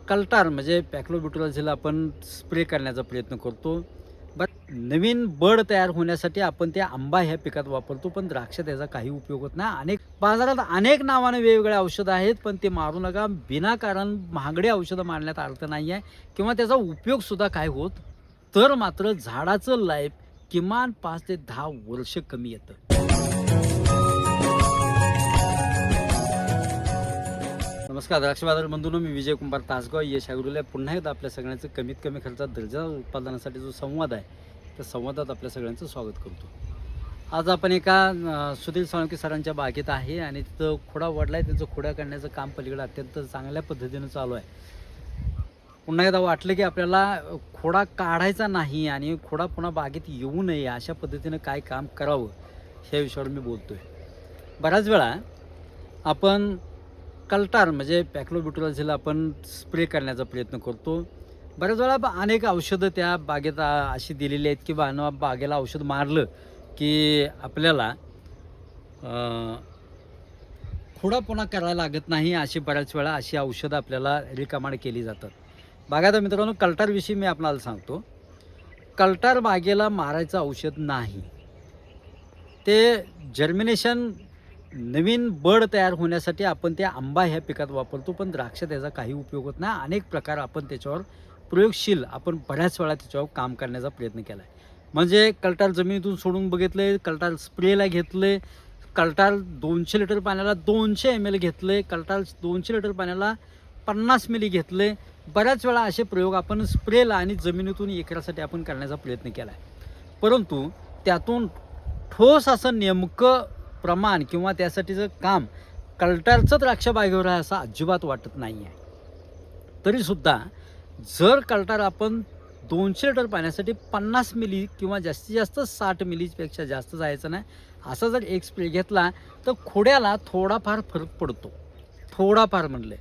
कल्टार म्हणजे पॅक्लोब्युटॅलॉझिल आपण स्प्रे करण्याचा प्रयत्न करतो. नवीन बड तयार होण्यासाठी आपण ते आंबा ह्या पिकात वापरतो, पण द्राक्ष त्याचा काही उपयोग होत नाही. बाजारात अनेक नावाने वेगवेगळे औषधं आहेत, पण ते मारू नका. विनाकारण महागडी औषधं मारण्यात अर्थ नाही आहे किंवा त्याचा उपयोगसुद्धा काय होत, तर मात्र झाडाचं लाईफ किमान 5 ते 10 वर्ष कमी येतं. नमस्कार द्राक्ष बाजार बंधूंनो, मी विजय कुमार तासगाव यश ॲग्रोला पुन्हा एकदा आपल्या सगळ्यांचं कमीत कमी खर्चात दर्जेदार उत्पादनासाठी जो संवाद आहे, त्या संवादात आपल्या सगळ्यांचं स्वागत करतो. आज आपण एका सुधीर साळुंखे सरांच्या बागेत आहे आणि तिथं खोडा वाढला आहे. त्यांचं खोड्या काढण्याचं काम पलीकडे अत्यंत चांगल्या पद्धतीनं चालू आहे. पुन्हा एकदा वाटलं की आपल्याला खोडा काढायचा नाही आणि खोडा पुन्हा बागेत येऊ नये अशा पद्धतीनं काय काम करावं ह्या विषयावर मी बोलतो आहे. बऱ्याच वेळा आपण कल्टार म्हणजे पॅक्लोब्युटॅलॉझिल आपण स्प्रे करण्याचा प्रयत्न करतो. बऱ्याच वेळा अनेक औषधं त्या बागेत अशी दिलेली आहेत की बागेला औषध मारलं की आपल्याला खोडा पुन्हा करायला लागत नाही. अशी बऱ्याच वेळा अशी औषधं आपल्याला रिकमेंड केली जातात. बागायत मित्रांनो, कल्टारविषयी मी आपल्याला सांगतो. कल्टार बागेला मारायचं औषध नाही. ते जर्मिनेशन नवीन बड तयार होण्यासाठी आपण ते आंबा ह्या पिकात वापरतो, पण द्राक्ष त्याचा काही उपयोग होत नाही. अनेक प्रकार आपण त्याच्यावर प्रयोगशील आपण बऱ्याच वेळा त्याच्यावर काम करण्याचा प्रयत्न केला आहे. म्हणजे कल्टार जमिनीतून सोडून बघितले, कल्टार स्प्रेला घेतले, कल्टार 200 लिटर पाण्याला 200 ml घेतले, कल्टार 200 लिटर पाण्याला 50 मिली घेतले. बऱ्याच वेळा असे प्रयोग आपण स्प्रेला आणि जमिनीतून एकरासाठी आपण करण्याचा प्रयत्न केला आहे. परंतु त्यातून ठोस असं नेमकं प्रमाण किंवा त्यासाठीचं काम कल्टारचं द्राक्ष बागेवर आहे असं अजिबात वाटत नाही आहे. तरीसुद्धा जर कल्टार आपण 200 लिटर पाण्यासाठी 50 मिली किंवा जास्तीत जास्त 60 मिलीपेक्षा जास्त जायचं नाही असा जर एक स्प्रे घेतला तर खोड्याला थोडाफार फरक पडतो. थोडाफार म्हणले,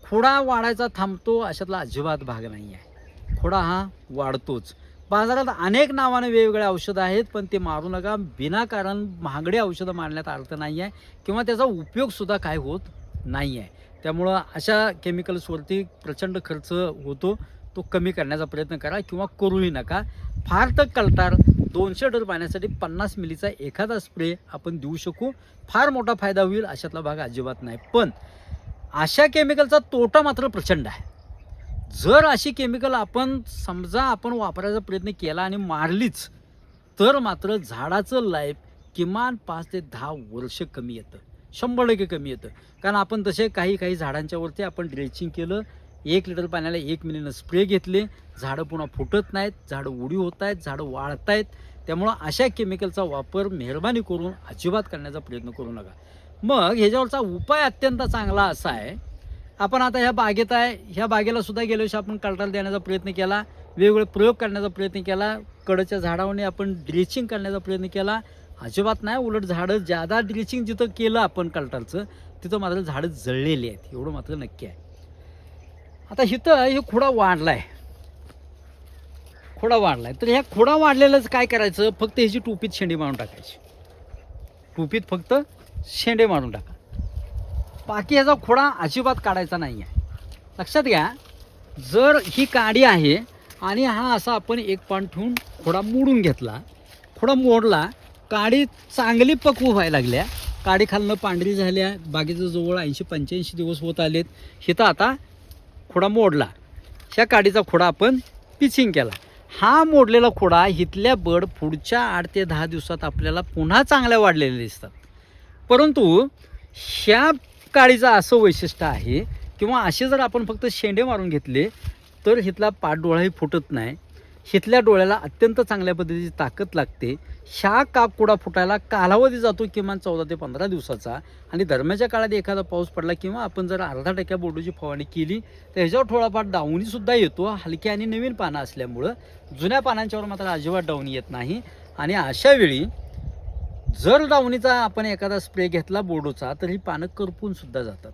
खोडा वाढायचा थांबतो अशातला अजिबात भाग नाही आहे. खोडा हा वाढतोच. बाजारात अनेक नावाने वेगवेगळे औषधं आहेत, पण ते मारू नका. विनाकारण महागडी औषधं मारण्यात अर्थ नाही आहे किंवा त्याचा उपयोगसुद्धा काय होत नाही आहे. त्यामुळं अशा केमिकल्सवरती प्रचंड खर्च होतो, तो कमी करण्याचा प्रयत्न करा किंवा करूही नका. फार तर कल्टार 200 लिटर पाण्यासाठी 50 मिलीचा एखादा स्प्रे आपण देऊ शकू, फार मोठा फायदा होईल अशातला भाग अजिबात नाही. पण अशा केमिकलचा तोटा मात्र प्रचंड आहे. जर अशी केमिकल आपण समजा आपण वापरायचा प्रयत्न केला आणि मारलीच तर मात्र झाडाचं लाईफ किमान 5 ते 10 वर्ष कमी येतं, 100% कमी येतं. कारण आपण तसे काही झाडांच्यावरती आपण ड्रेचिंग केलं, 1 लिटर पाण्याला 1 मिलीनं स्प्रे घेतले, झाडं पुन्हा फुटत नाहीत, झाडं उडी होत आहेत, झाडं वाढत आहेत. त्यामुळं अशा केमिकलचा वापर मेहरबानी करून अजिबात करण्याचा प्रयत्न करू नका. मग ह्याच्यावरचा उपाय अत्यंत चांगला असा आहे, आपण आता ह्या बागेत आहे, ह्या बागेला सुद्धा गेल्या वर्षी आपण कल्टार देण्याचा प्रयत्न केला, वेगवेगळे प्रयोग करण्याचा प्रयत्न केला, कडच्या झाडावरने आपण ड्रेचिंग करण्याचा प्रयत्न केला. अजिबात नाही, उलट झाडं ज्यादा ड्रेचिंग जिथं केलं आपण कल्टारचं तिथं मात्र झाडं जळलेली आहेत, एवढं मात्र नक्की आहे. आता इथं हे खोडा वाढला आहे, तर ह्या खोडा वाढलेलंच काय करायचं, फक्त ह्याची टोपीत शेंडे मारून टाकायची. टोपीत फक्त शेंडे मारून टाका, बाकी ह्याचा खोडा अजिबात काढायचा नाही आहे. लक्षात घ्या, जर ही काडी आहे आणि हा असा आपण एक पान ठेवून खोडा मोडून घेतला, खोडा मोडला, काडी चांगली पक्व व्हायला लागल्या, काडी खालनं पांढरी झाल्या, बागेचं जवळ 80-85 दिवस होत आलेत. हिथं आता खोडा मोडला, ह्या काडीचा खोडा आपण पिचिंग केला. हा मोडलेला खोडा इथल्या बड पुढच्या 8 ते 10 दिवसात आपल्याला पुन्हा चांगल्या वाढलेल्या दिसतात. परंतु ह्या काडीचं असं वैशिष्ट्य आहे किंवा असे जर आपण फक्त शेंडे मारून घेतले तर इथला पाठ डोळाही फुटत नाही. इथल्या डोळ्याला अत्यंत चांगल्या पद्धतीची ताकद लागते. ह्या कापकुडा फुटायला कालावधी जातो किमान 14 ते 15 दिवसाचा. आणि दरम्यानच्या काळात एखादा पाऊस पडला किंवा आपण जर अर्धा टक्क्या बोर्डूची फवारणी केली तर ह्याच्यावर थोडाफार डाऊनीसुद्धा येतो. हलकी आणि नवीन पानं असल्यामुळं जुन्या पानांच्यावर मात्र अजिबात डाऊनी येत नाही. आणि अशावेळी जर डाऊनीचा आपण एखादा स्प्रे घेतला बोर्डोचा तर ही पानं करपून सुद्धा जातात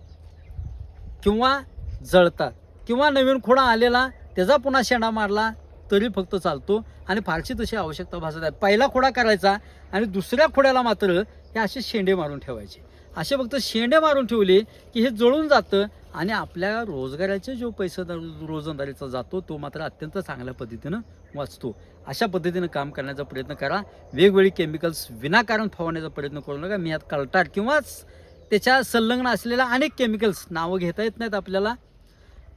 किंवा जळतात, किंवा नवीन खोडा आलेला त्याचा पुन्हा शेंडा मारला तरी फक्त चालतो. आणि फारशी तशी आवश्यकता भासत आहे. पहिला खोडा करायचा आणि दुसऱ्या खोड्याला मात्र हे असे शेंडे मारून ठेवायचे. असे फक्त शेंडे मारून ठेवले की हे जळून जातं आणि आपल्या रोजगाराचे जो पैसा रोजंदारीचा जातो तो मात्र अत्यंत चांगल्या पद्धतीनं वाचतो. अशा पद्धतीनं काम करण्याचा प्रयत्न करा. वेगवेगळी केमिकल्स विनाकारण फवारण्याचा प्रयत्न करू नका. मी यात कल्टार किंवा त्याच्या संलग्न असलेल्या अनेक केमिकल्स नावं घेता येत नाहीत आपल्याला,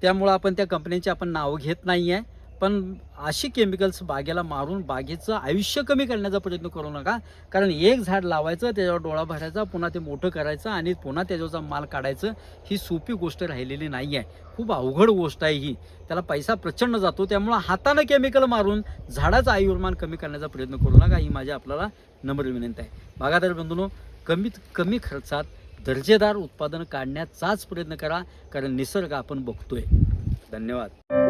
त्यामुळं आपण त्या कंपन्यांची आपण नावं घेत नाही आहे. पण अशी केमिकल्स बागेला मारून बागेचं आयुष्य कमी करण्याचा प्रयत्न करू नका. कारण एक झाड लावायचं, त्याच्यावर डोळा भरायचा, पुन्हा ते मोठं करायचं आणि पुन्हा त्याच्यावरचा माल काढायचं, ही सोपी गोष्ट राहिलेली नाही आहे. खूप अवघड गोष्ट आहे ही. त्याला पैसा प्रचंड जातो. त्यामुळं हातानं केमिकल मारून झाडाचं आयुर्मान कमी करण्याचा प्रयत्न करू नका, ही माझी आपल्याला नम्र विनंती आहे. बागायतदार बंधूंनो, कमीत कमी खर्चात दर्जेदार उत्पादन काढण्याचाच प्रयत्न करा, कारण निसर्ग आपण बघतोय. धन्यवाद.